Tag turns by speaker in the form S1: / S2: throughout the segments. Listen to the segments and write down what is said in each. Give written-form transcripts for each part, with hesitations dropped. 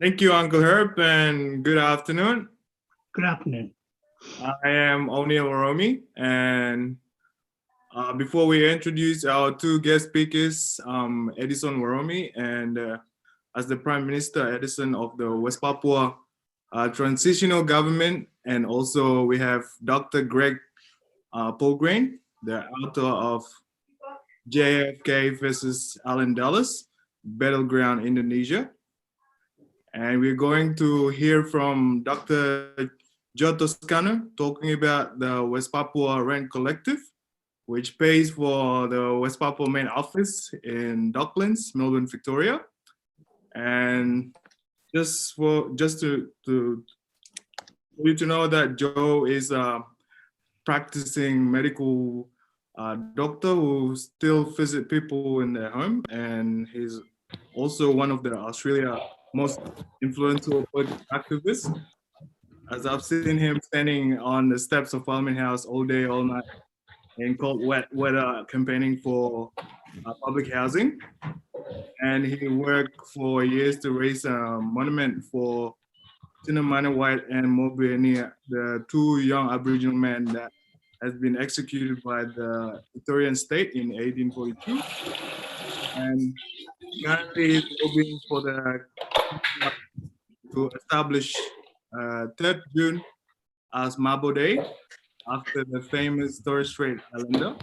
S1: Thank you, Uncle Herb, and good afternoon.
S2: Good afternoon.
S1: I am Oneal Waromi, and before we introduce our two guest speakers, Edison Waromi, and as the Prime Minister, Edison of the West Papua Transitional Government, and also we have Dr. Greg Polgrain, the author of JFK versus Allen Dulles, Battleground Indonesia. And we're going to hear from Dr. Joe Toscano talking about the West Papua Rent Collective, which pays for the West Papua main office in Docklands, Melbourne, Victoria. And just for you to know that Joe is a practicing medical doctor who still visit people in their home, and he's also one of the Australia most influential political activists, as I've seen him standing on the steps of Parliament House all day, all night, in cold weather campaigning for public housing. And he worked for years to raise a monument for Tinamana White and Mobiania, the two young Aboriginal men that has been executed by the Victorian state in 1842. And currently he's lobbying for to establish 3rd June as Mabo Day, after the famous Torres Strait Islander,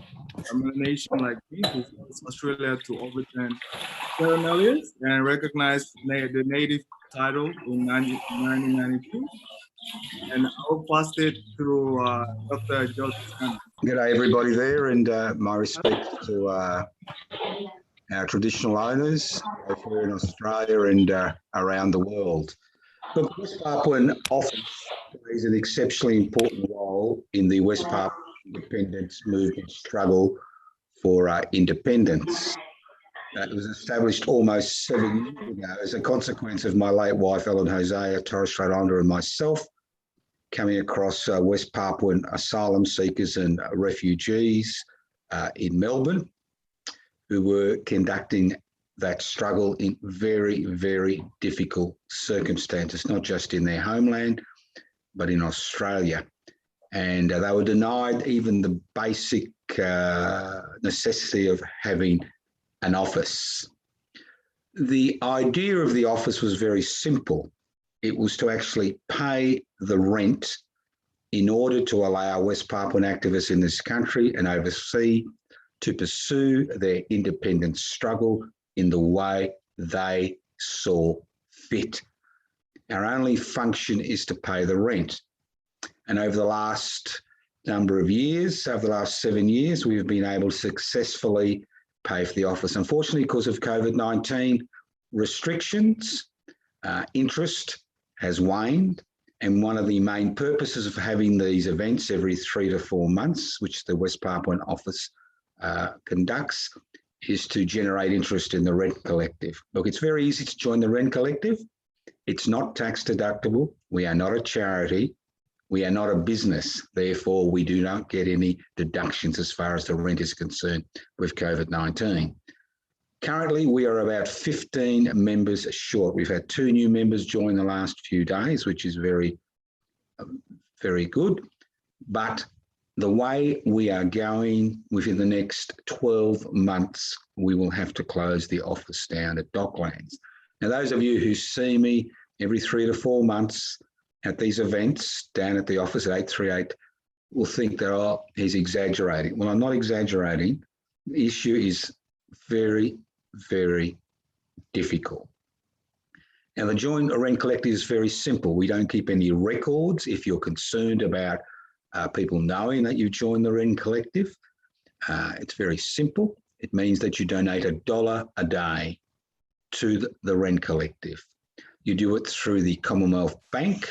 S1: a Melanesian like me, who forced Australia to overturn ceremonies and recognize the native title in 1992. And I'll pass it to Dr. Joe Toscano.
S3: G'day everybody there, and my respects to our traditional owners, both here in Australia and around the world. Look, the West Papuan office plays an exceptionally important role in the West Papua independence movement struggle for independence. It was established almost 7 years ago as a consequence of my late wife, Ellen Jose, a Torres Strait Islander, and myself coming across West Papuan asylum seekers and refugees in Melbourne, who were conducting that struggle in very, very difficult circumstances, not just in their homeland, but in Australia. And they were denied even the basic necessity of having an office. The idea of the office was very simple. It was to actually pay the rent in order to allow West Papuan activists in this country and overseas to pursue their independence struggle in the way they saw fit. Our only function is to pay the rent. And over the last number of years, over the last 7 years, we've been able to successfully pay for the office. Unfortunately, because of COVID-19 restrictions, interest has waned. And one of the main purposes of having these events every 3 to 4 months, which the West Papuan office conducts, is to generate interest in the Rent Collective. Look, it's very easy to join the Rent Collective. It's not tax deductible. We are not a charity. We are not a business. Therefore, we do not get any deductions as far as the rent is concerned with COVID-19. Currently, we are about 15 members short. We've had 2 new members join the last few days, which is very, very good. But the way we are going, within the next 12 months, we will have to close the office down at Docklands. Now, those of you who see me every 3 to 4 months at these events down at the office at 838 will think that, oh, he's exaggerating. Well, I'm not exaggerating. The issue is very, very difficult. Now, the Join a Rent Collective is very simple. We don't keep any records. If you're concerned about people knowing that you joined the Rent Collective, it's very simple. It means that you donate $1 a day to the Rent Collective. You do it through the Commonwealth Bank.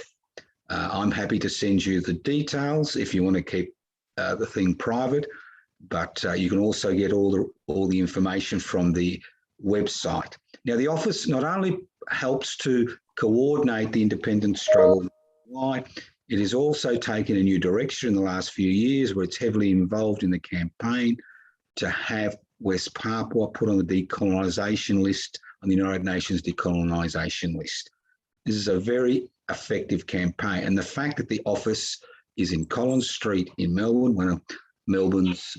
S3: I'm happy to send you the details if you want to keep the thing private, but you can also get all the information from the website. Now, the office not only helps to coordinate the independence struggle, it has also taken a new direction in the last few years, where it's heavily involved in the campaign to have West Papua put on the decolonisation list, on the United Nations decolonisation list. This is a very effective campaign. And the fact that the office is in Collins Street in Melbourne, one of Melbourne's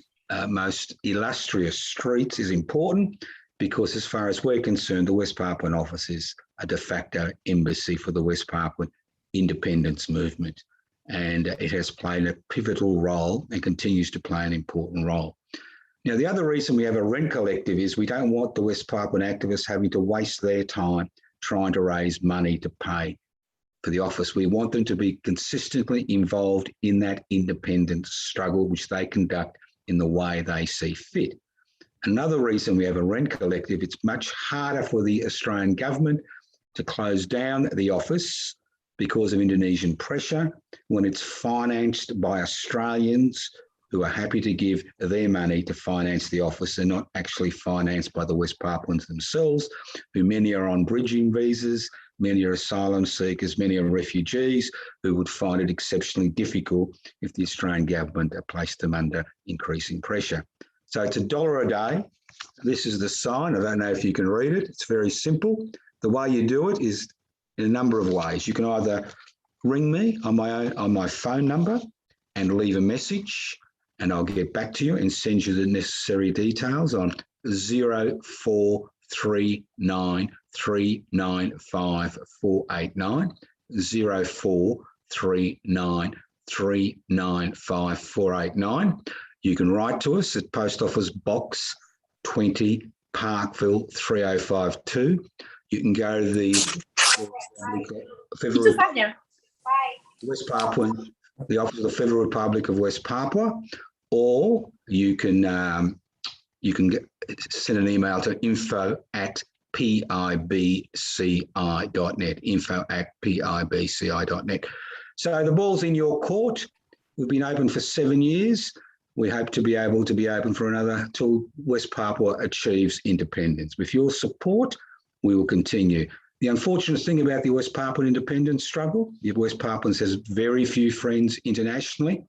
S3: most illustrious streets, is important, because as far as we're concerned, the West Papuan office is a de facto embassy for the West Papuan independence movement. And it has played a pivotal role and continues to play an important role. Now, the other reason we have a rent collective is we don't want the West Papuan activists having to waste their time trying to raise money to pay for the office. We want them to be consistently involved in that independence struggle, which they conduct in the way they see fit. Another reason we have a rent collective, it's much harder for the Australian government to close down the office because of Indonesian pressure when it's financed by Australians who are happy to give their money to finance the office and not actually financed by the West Papuans themselves, who many are on bridging visas, many are asylum seekers, many are refugees who would find it exceptionally difficult if the Australian government placed them under increasing pressure. So it's $1 a day. This is the sign. I don't know if you can read it. It's very simple. The way you do it is in a number of ways. You can either ring me on my phone number and leave a message, and I'll get back to you and send you the necessary details on 0439 395 489, 0439 395 489. You can write to us at Post Office Box 20, Parkville 3052. You can go to the West Papuan, the Office of the Federal Republic of West Papua, or you can send an email to info@pibci.net, info@pibci.net. So the ball's in your court. We've been open for 7 years. We hope to be able to be open for another till West Papua achieves independence. With your support, we will continue. The unfortunate thing about the West Papuan independence struggle, the West Papuans has very few friends internationally.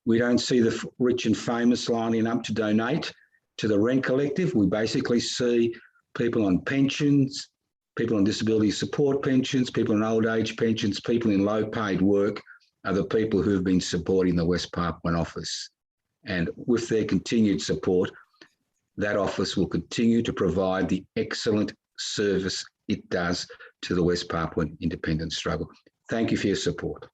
S3: We don't see the rich and famous lining up to donate to the Rent Collective. We basically see people on pensions, people on disability support pensions, people on old age pensions, people in low paid work are the people who have been supporting the West Papuan office. And with their continued support, that office will continue to provide the excellent service it does to the West Papuan independence struggle. Thank you for your support.